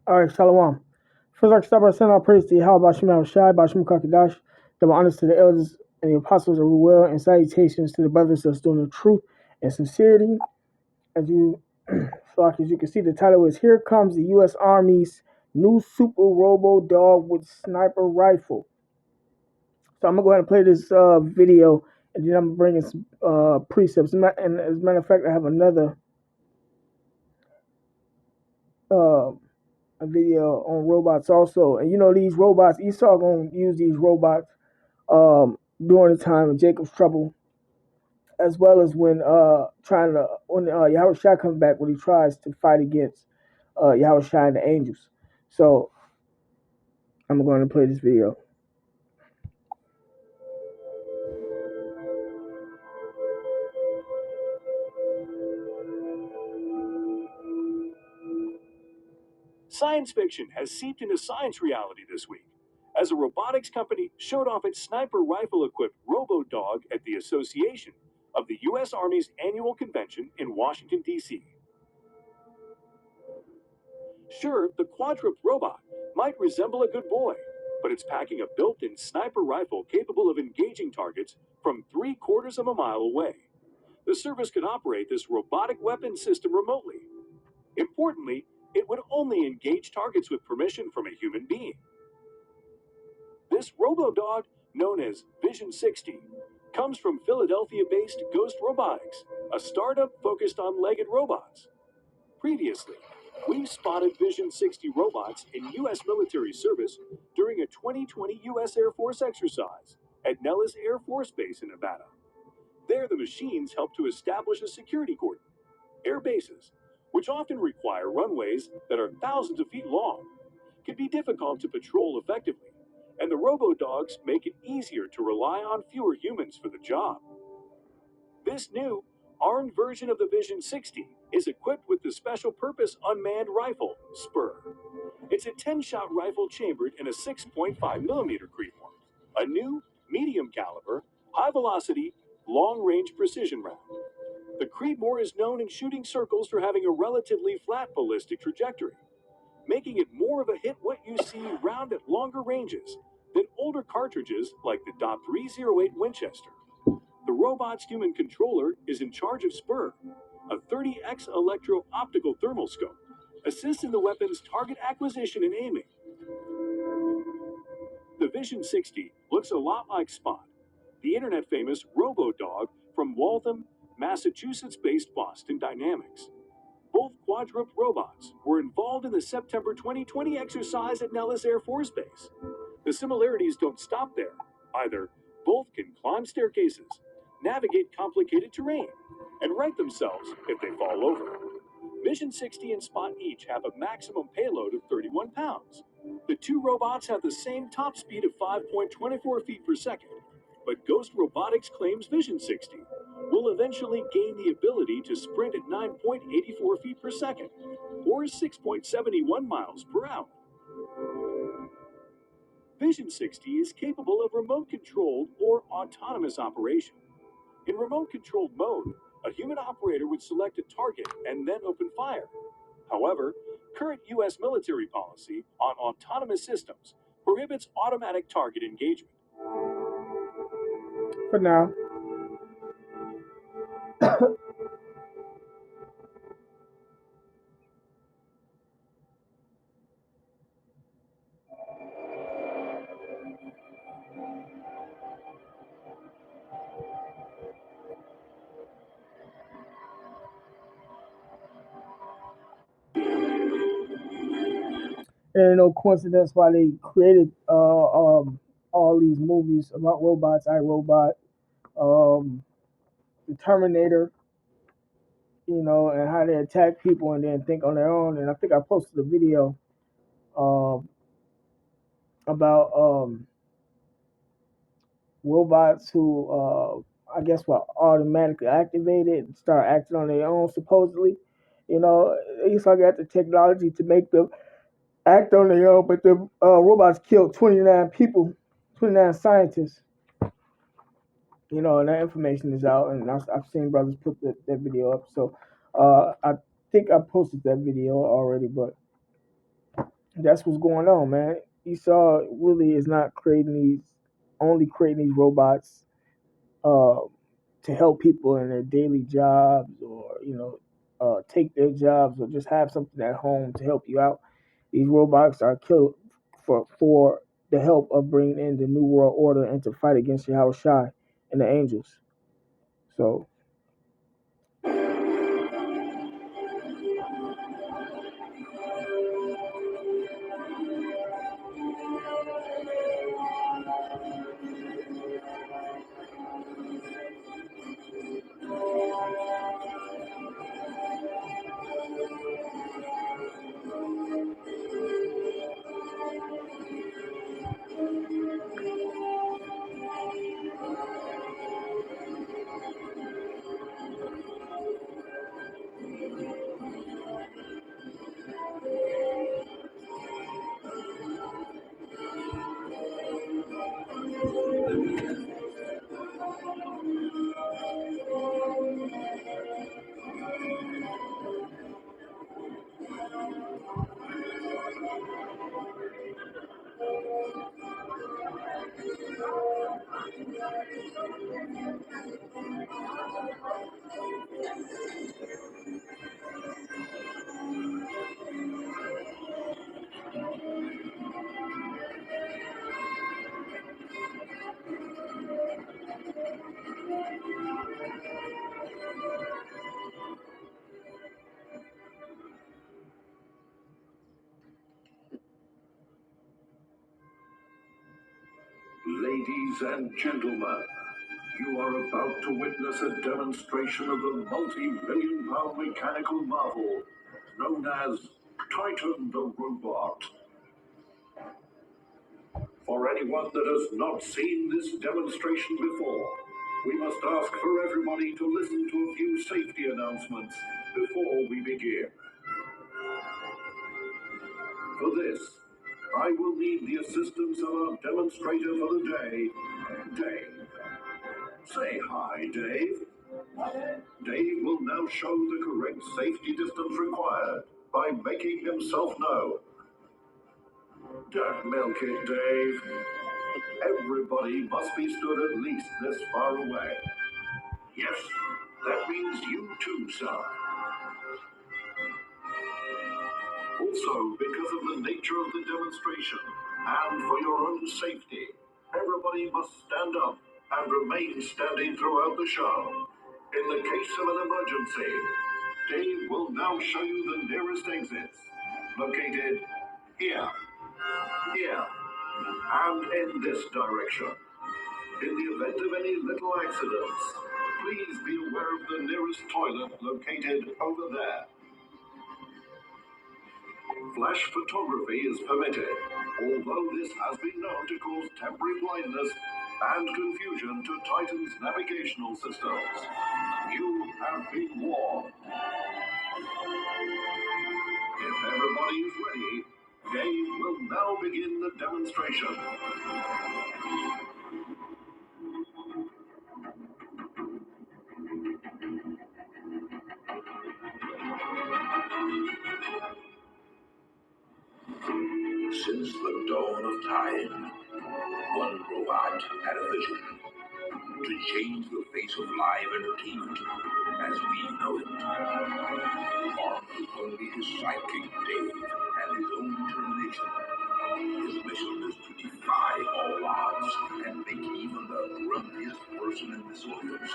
All right, Shalom. First, I start by saying our praise to Yahweh Bashim Shai, Bashim Kakadash, double honors to the elders and the apostles of Ruel, and salutations to the brothers that's doing the truth and sincerity. As you, Flock, as you can see, the title is Here Comes the U.S. Army's New Super Robo Dog with Sniper Rifle. So I'm going to go ahead and play this video, and then I'm going to bring in some precepts. And as a matter of fact, I have another uh, a video on robots also. And these robots, Esau gonna use these robots during the time of Jacob's trouble, as well as when Yahweh Shai comes back, when he tries to fight against Yahweh Shai and the angels. So I'm going to play this video. Science fiction has seeped into science reality this week, as a robotics company showed off its sniper rifle-equipped robo-dog at the Association of the U.S. Army's annual convention in Washington, D.C. Sure, the quadruped robot might resemble a good boy, but it's packing a built-in sniper rifle capable of engaging targets from 3/4 of a mile away. The service can operate this robotic weapon system remotely. Importantly, it would only engage targets with permission from a human being. This robo-dog, known as Vision 60, comes from Philadelphia-based Ghost Robotics, a startup focused on legged robots. Previously, we spotted Vision 60 robots in U.S. military service during a 2020 U.S. Air Force exercise at Nellis Air Force Base in Nevada. There, the machines help to establish a security cordon. Air bases, which often require runways that are thousands of feet long, can be difficult to patrol effectively, and the robo-dogs make it easier to rely on fewer humans for the job. This new, armed version of the Vision 60 is equipped with the special-purpose unmanned rifle, Spur. It's a 10-shot rifle chambered in a 6.5mm Creedmoor, a new, medium-caliber, high-velocity, long-range precision round. The Creedmoor is known in shooting circles for having a relatively flat ballistic trajectory, making it more of a hit-what-you-see round at longer ranges than older cartridges like the .308 Winchester. The robot's human controller is in charge of Spur, a 30x electro-optical thermal scope, assists in the weapon's target acquisition and aiming. The Vision 60 looks a lot like Spot, the internet-famous robo-dog from Waltham, Massachusetts-based Boston Dynamics. Both quadruped robots were involved in the September 2020 exercise at Nellis Air Force Base. The similarities don't stop there, either. Both can climb staircases, navigate complicated terrain, and right themselves if they fall over. Vision 60 and Spot each have a maximum payload of 31 pounds. The two robots have the same top speed of 5.24 feet per second, but Ghost Robotics claims Vision 60 will eventually gain the ability to sprint at 9.84 feet per second, or 6.71 miles per hour. Vision 60 is capable of remote-controlled or autonomous operation. In remote-controlled mode, a human operator would select a target and then open fire. However, current U.S. military policy on autonomous systems prohibits automatic target engagement. For now. And no coincidence why they created all these movies about robots, iRobot, the Terminator, and how they attack people and then think on their own. And I think I posted a video um, about robots who, I guess, were automatically activated and start acting on their own, supposedly. They used to got the technology to make them act on their own, but the robots killed 29 people, 29 scientists. And that information is out, and I've seen brothers put that video up. So I think I posted that video already, but That's what's going on, man. Esau really is not creating these robots uh, to help people in their daily jobs, or take their jobs, or just have something at home to help you out. These robots are killed for the help of bringing in the new world order and to fight against Yahweh Shai and the angels. So Ladies and gentlemen, you are about to witness a demonstration of the multi-million-pound mechanical marvel known as Titan the Robot. For anyone that has not seen this demonstration before, we must ask for everybody to listen to a few safety announcements before we begin. For this, I will need the assistance of our demonstrator for the day, Dave. Say hi, Dave. Dave will now show the correct safety distance required by making himself known. Don't milk it, Dave. Everybody must be stood at least this far away. Yes, that means you too, sir. Also, because of the nature of the demonstration, and for your own safety, everybody must stand up and remain standing throughout the show. In the case of an emergency, Dave will now show you the nearest exits, located here, here, and in this direction. In the event of any little accidents, please be aware of the nearest toilet located over there. Flash photography is permitted, although this has been known to cause temporary blindness and confusion to Titan's navigational systems. You have been warned. If everybody is ready, Dave will now begin the demonstration. Since the dawn of time, one robot had a vision to change the face of live entertainment as we know it. Armed with only his sidekick Dave and his own determination, his mission is to defy all odds and make even the grumpiest person in this audience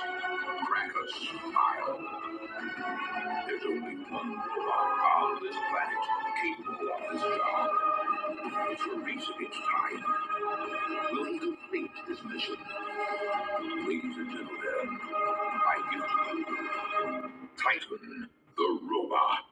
crack a smile. There's only one robot on this planet capable of this job. It's a race against time. Will he complete his mission? Ladies and gentlemen, I give to you Titan the Robot.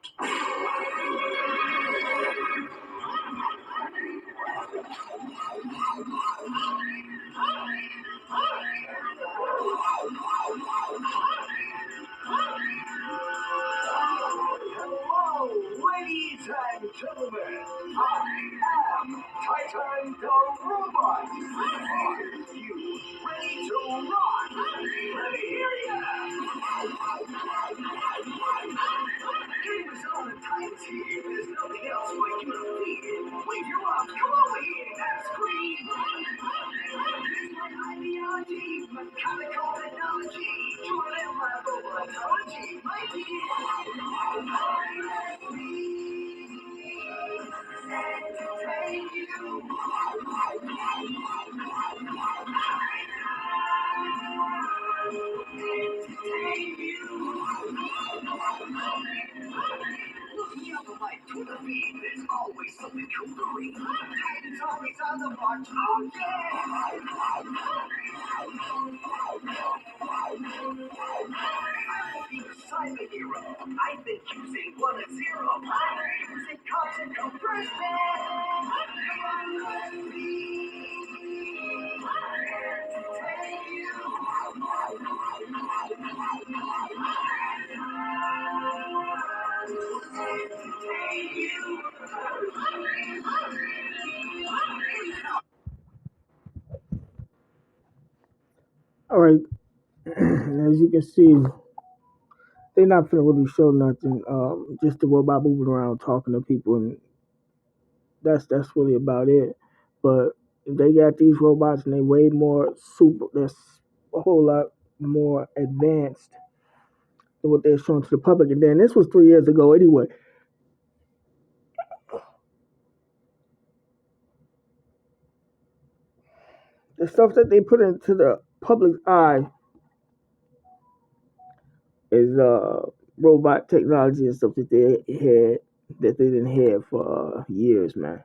Hello, ladies and gentlemen. I am Titan the Robot. Are you ready to rock? Let me hear ya. Games on the Titan team. There's nothing else like you to feed. All right, as you can see, they're not finna really show nothing. Just the robot moving around talking to people, and that's really about it. But they got these robots, and they way more super. They're a whole lot more advanced than what they're showing to the public. And then this was 3 years ago anyway. The stuff that they put into the public's eye is robot technology and stuff that they didn't have for years, man.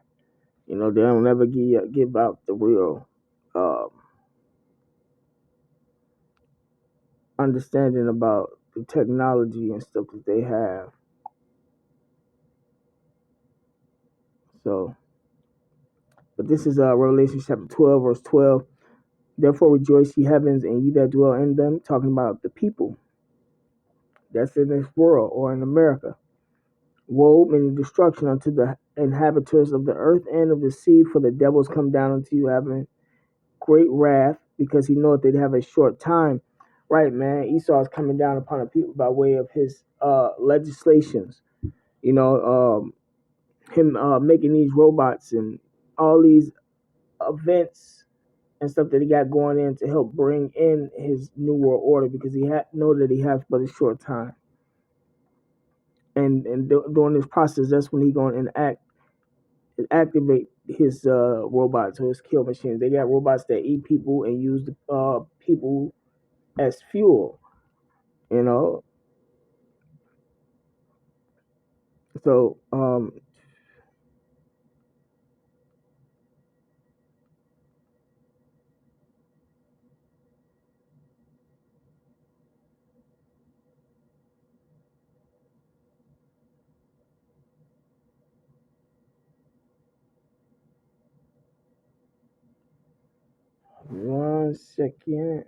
You know, they don't ever give out the real uh, understanding about the technology and stuff that they have. So, but this is Revelation chapter 12, verse 12. Therefore rejoice, ye heavens, and ye that dwell in them, talking about the people that's in this world or in America. Woe, meaning destruction unto the inhabitants of the earth and of the sea, for the devils come down unto you having great wrath, because he knoweth they'd have a short time. Right, man. Esau is coming down upon the people by way of his legislations. You know, him making these robots and all these events and stuff that he got going in to help bring in his new world order, because he know that he has but a short time. And during this process, that's when he going to activate his robots or his kill machines. They got robots that eat people and use the people as fuel. You know, so one second.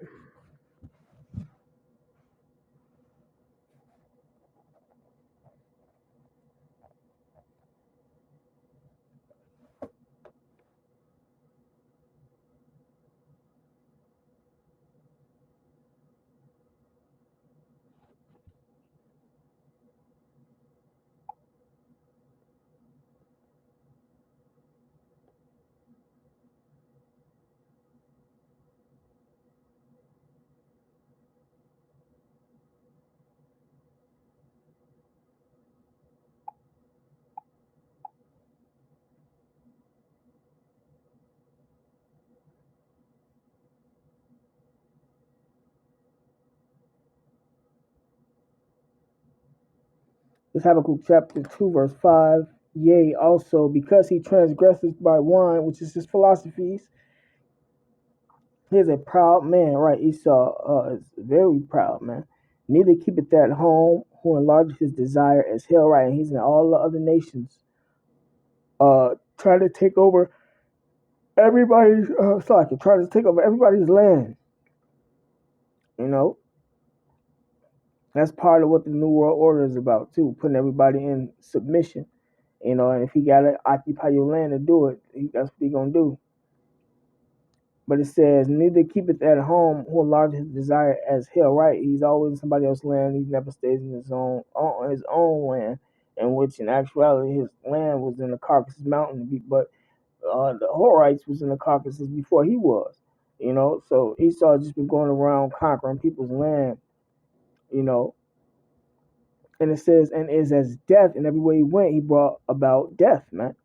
It's Habakkuk chapter 2, verse 5. Yea, also, because he transgresses by wine, which is his philosophies, he is a proud man, right? Esau is very proud, man. Neither keepeth that home, who enlarges his desire as hell, right? And he's in all the other nations, trying to take over everybody's, trying to take over everybody's land. You know, that's part of what the New World Order is about, too, putting everybody in submission. You know, and if he got to occupy your land to do it, that's what he going to do. But it says, neither keepeth at home who enlarges his desire as hell, right? He's always in somebody else's land. He never stays in his own on his own land, in which in actuality his land was in the Caucasus Mountain, but the Horites was in the Caucasus before he was. So Esau just been going around conquering people's land, you know. And it says, and is as death, and everywhere he went, he brought about death, man,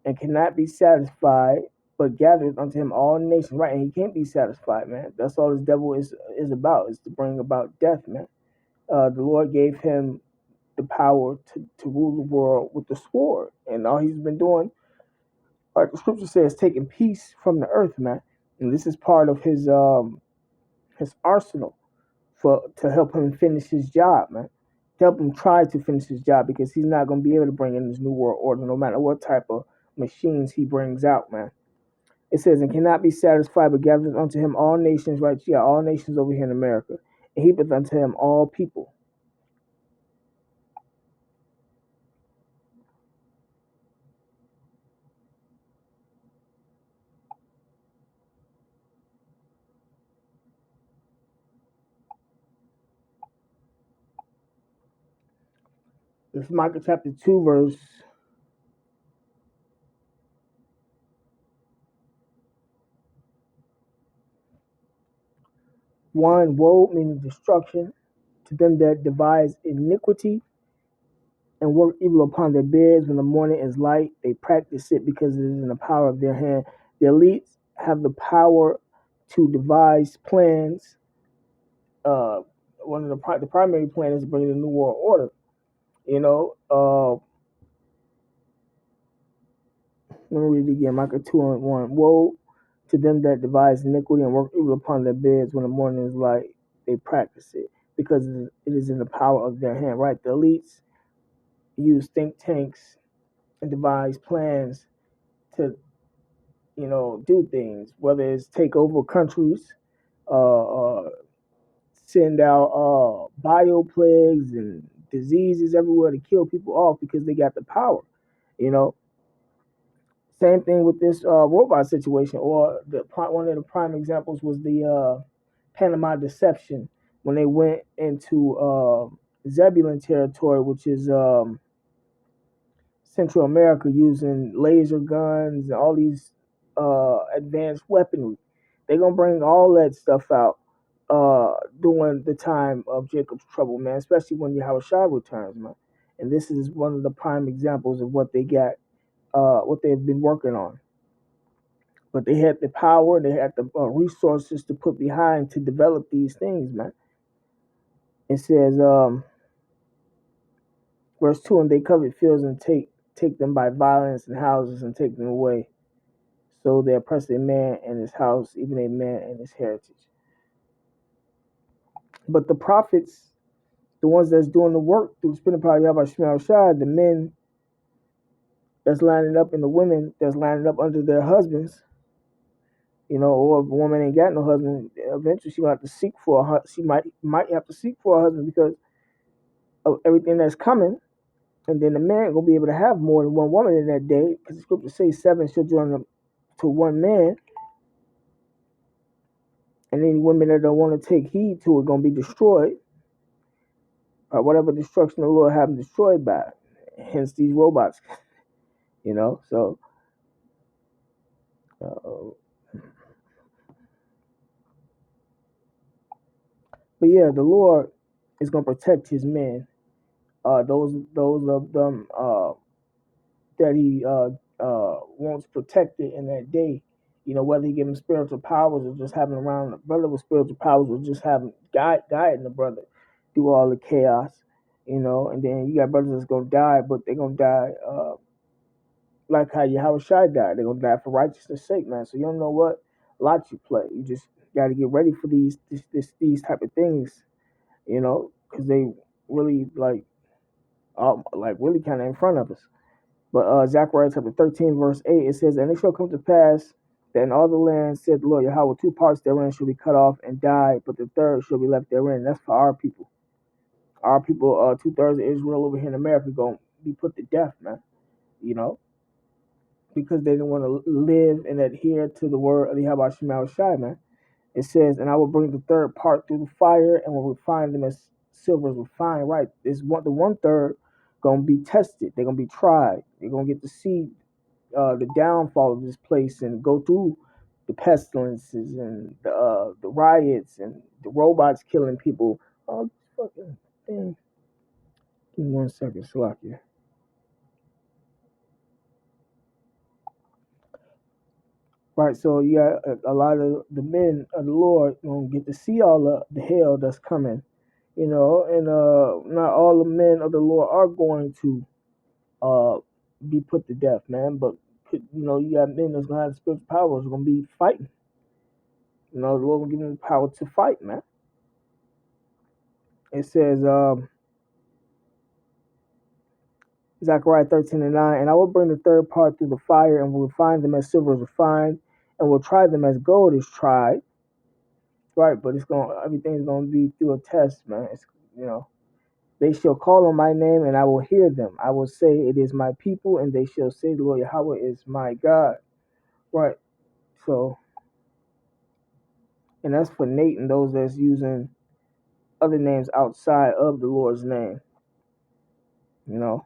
and cannot be satisfied, but gathered unto him all nations, right? And he can't be satisfied, man. That's all this devil is about, is to bring about death, man. The Lord gave him the power to rule the world with the sword, and all he's been doing, like the scripture says, taking peace from the earth, man. And this is part of his arsenal for to help him finish his job, man. To help him try to finish his job because he's not going to be able to bring in this new world order no matter what type of machines he brings out, man. It says, and cannot be satisfied, but gathereth unto him all nations, right? Yeah, all nations over here in America. And heapeth unto him all people. This is Micah chapter 2, verse 1. Woe, meaning destruction, to them that devise iniquity and work evil upon their beds when the morning is light. They practice it because it is in the power of their hand. The elites have the power to devise plans. Uh, One of the primary plan is bringing the new world order. You know, let me read it again. Micah 2:1. Woe to them that devise iniquity and work evil upon their beds when the morning is light. They practice it because it is in the power of their hand. Right? The elites use think tanks and devise plans to do things, whether it's take over countries, send out bio plagues and diseases everywhere to kill people off because they got the power. You know, same thing with this robot situation, or one of the prime examples was the Panama Deception when they went into Zebulon territory, which is Central America, using laser guns and all these advanced weaponry. They're gonna bring all that stuff out during the time of Jacob's trouble, man. Especially when Yahushua returns, man. And this is one of the prime examples of what they got, what they've been working on. But they had the power, they had the resources to put behind to develop these things, man. It says, verse 2, and they covet fields and take them by violence and houses and take them away. So they oppress a man and his house, even a man and his heritage. But the prophets, the ones that's doing the work through the Spirit of power, Yahweh, the men that's lining up and the women that's lining up under their husbands, or if a woman ain't got no husband, eventually she might have to seek for she might have to seek for a husband because of everything that's coming. And then the man gonna be able to have more than one woman in that day, because the scripture says 7 shall join to one man, and any women that don't want to take heed to it gonna be destroyed, or whatever destruction the Lord have them destroyed by. Hence these robots, So, uh, but yeah, the Lord is gonna protect His men. Those of them that He wants protected in that day. Whether He give them spiritual powers or just having around a brother with spiritual powers, or just having guiding the brother through all the chaos. And then you got brothers that's gonna die, but they're gonna die like how Yahushua died. They're gonna die for righteousness' sake, man. So you don't know what lot you play. You just got to get ready for these type of things, because they really like really kind of in front of us. But Zechariah chapter 13 verse 8, it says, and it shall come to pass that in all the land, said the Lord Yahweh, 2 parts therein shall be cut off and die, but the third shall be left therein. That's for our people. Our people, 2/3 of Israel over here in America, gonna be put to death, man. You know, because they didn't want to live and adhere to the word of the Yahweh Shai, man. It says, and I will bring the third part through the fire and will refine them as silver is refined. Right, the 1/3 gonna be tested. They're gonna be tried. They're gonna get to see the downfall of this place and go through the pestilences and the riots and the robots killing people. All this fucking thing. Give me 1 second, Salakia. Right, so yeah, a lot of the men of the Lord gonna get to see all the hell that's coming, and not all the men of the Lord are going to uh be put to death, man. But you got men that's gonna have spiritual powers gonna be fighting. The Lord will give them the power to fight, man. It says, Zechariah 13:9, and I will bring the third part through the fire, and will refine them as silver is refined, and will try them as gold is tried. Right, but everything's gonna be through a test, man. You know, they shall call on my name, and I will hear them. I will say, it is my people, and they shall say, the Lord Yahweh is my God. Right. So, and that's for Nate and those that's using other names outside of the Lord's name. You know,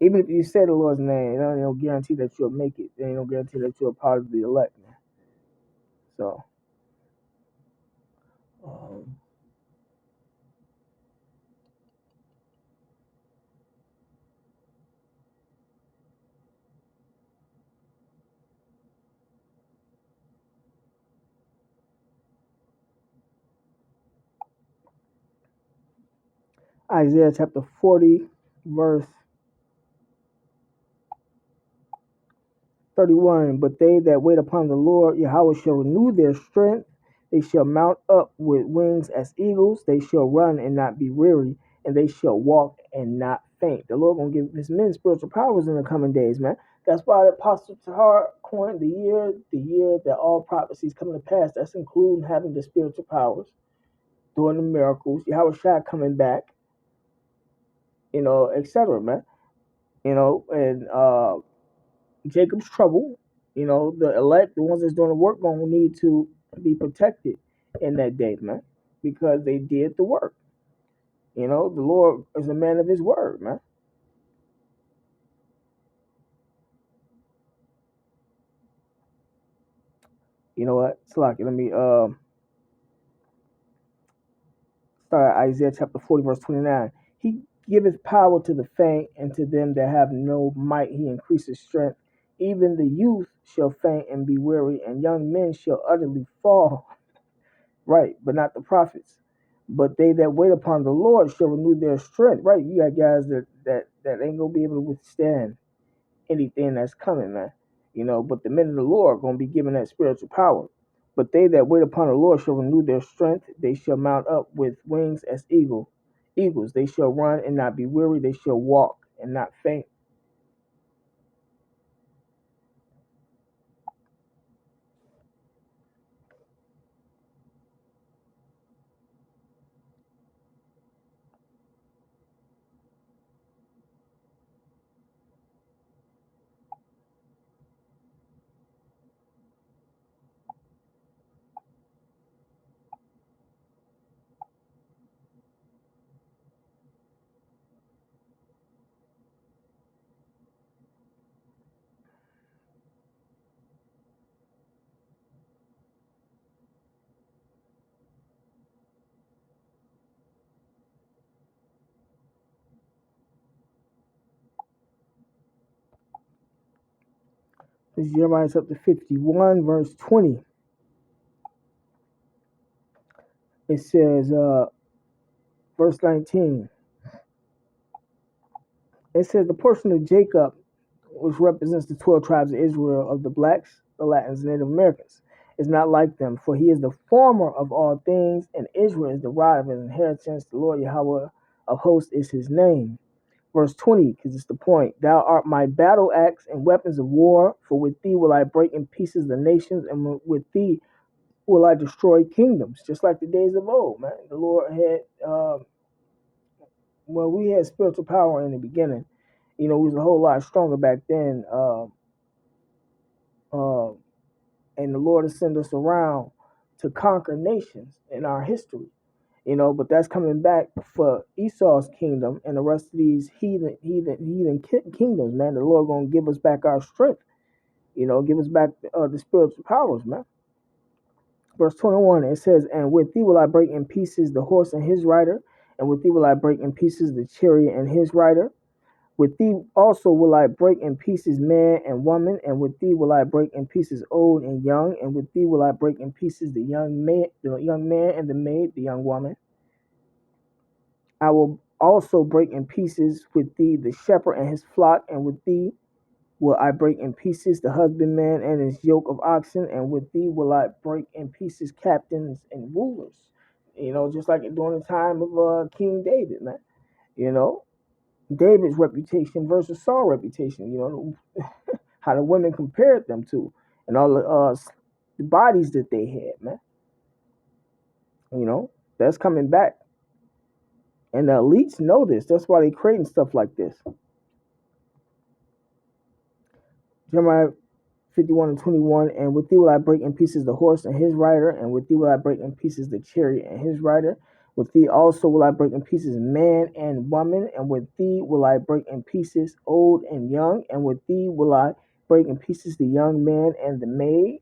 even if you say the Lord's name, it don't guarantee that you'll make it. It ain't no guarantee that you're a part of the elect, man. So, um, Isaiah chapter 40, verse 31. But they that wait upon the Lord Yahweh shall renew their strength. They shall mount up with wings as eagles. They shall run and not be weary, and they shall walk and not faint. The Lord gonna give his men spiritual powers in the coming days, man. That's why the Apostle Tahar coined the year that all prophecies come to pass. That's including having the spiritual powers, doing the miracles, Yahweh Shai coming back, etc., man. And Jacob's trouble. The elect, the ones that's doing the work, gonna need to be protected in that day, man, because they did the work. The Lord is a man of His word, man. You know what? Slack it. Let me start at Isaiah chapter 40, verse 29. He giveth power to the faint, and to them that have no might He increases strength. Even the youth shall faint and be weary, and young men shall utterly fall. Right, but not the prophets. But they that wait upon the Lord shall renew their strength. Right, you got guys that ain't gonna be able to withstand anything that's coming, man. But the men of the Lord are gonna be given that spiritual power. But they that wait upon the Lord shall renew their strength. They shall mount up with wings as eagles. They shall run and not be weary. They shall walk and not faint. This is Jeremiah chapter 51, verse 20. It says, verse 19. It says the portion of Jacob, which represents the 12 tribes of Israel of the blacks, the Latins, and Native Americans, is not like them, for he is the former of all things, and Israel is the rod of his inheritance. The Lord Yahweh of hosts is his name. Verse 20, because it's the point. Thou art my battle axe and weapons of war, for with thee will I break in pieces the nations, and with thee will I destroy kingdoms, just like the days of old, man. The Lord had, we had spiritual power in the beginning. We was a whole lot stronger back then. Uh, and the Lord has sent us around to conquer nations in our history. But that's coming back for Esau's kingdom and the rest of these heathen kingdoms, man. The Lord gonna give us back our strength, Give us back the spiritual powers, man. Verse 21, it says, "And with thee will I break in pieces the horse and his rider, and with thee will I break in pieces the chariot and his rider. With thee also will I break in pieces man and woman, and with thee will I break in pieces old and young, and with thee will I break in pieces the young man and the maid, the young woman. I will also break in pieces with thee the shepherd and his flock, and with thee will I break in pieces the husbandman and his yoke of oxen, and with thee will I break in pieces captains and rulers." Just like during the time of King David, man. You know, David's reputation versus Saul's reputation. How the women compared them to, and all the bodies that they had, man. That's coming back, and the elites know this. That's why they creating stuff like this. Jeremiah 51 and 21, "And with thee will I break in pieces the horse and his rider, and with thee will I break in pieces the chariot and his rider. With thee also will I break in pieces man and woman, and with thee will I break in pieces old and young, and with thee will I break in pieces the young man and the maid.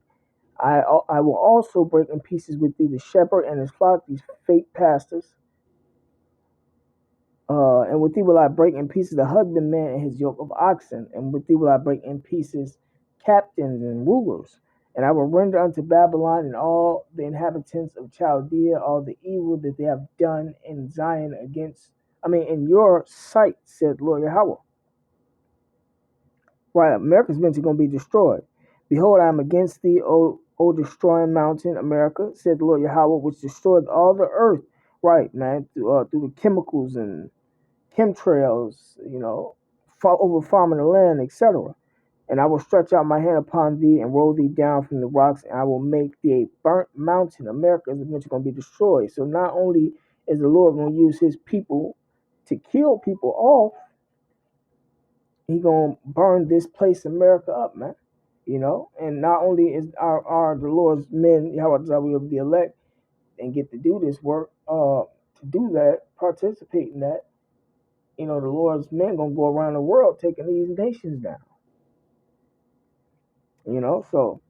I will also break in pieces with thee the shepherd and his flock," these fake pastors. "And with thee will I break in pieces the husbandman and his yoke of oxen, and with thee will I break in pieces captains and rulers. And I will render unto Babylon and all the inhabitants of Chaldea all the evil that they have done in Zion in your sight, said Lord Yahweh." Right, America's eventually going to be destroyed. "Behold, I am against thee, O destroying mountain, America, said the Lord Yahweh, which destroyed all the earth." Right, man, through the chemicals and chemtrails, over farming the land, etc. "And I will stretch out my hand upon thee and roll thee down from the rocks, and I will make thee a burnt mountain." America is eventually going to be destroyed. So not only is the Lord going to use his people to kill people off, he gonna burn this place, America, up, man. And not only are the Lord's men, Yahweh we of the elect, and get to do this work, to do that, participate in that. The Lord's men gonna go around the world taking these nations down. So.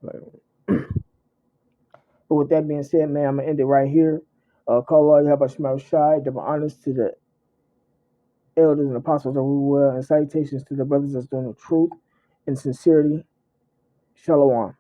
But with that being said, man, I'm gonna end it right here. Call all you have Shemar Shai, double honors to the elders and apostles of Ruel, and salutations to the brothers that's doing the truth and sincerity. Shalom.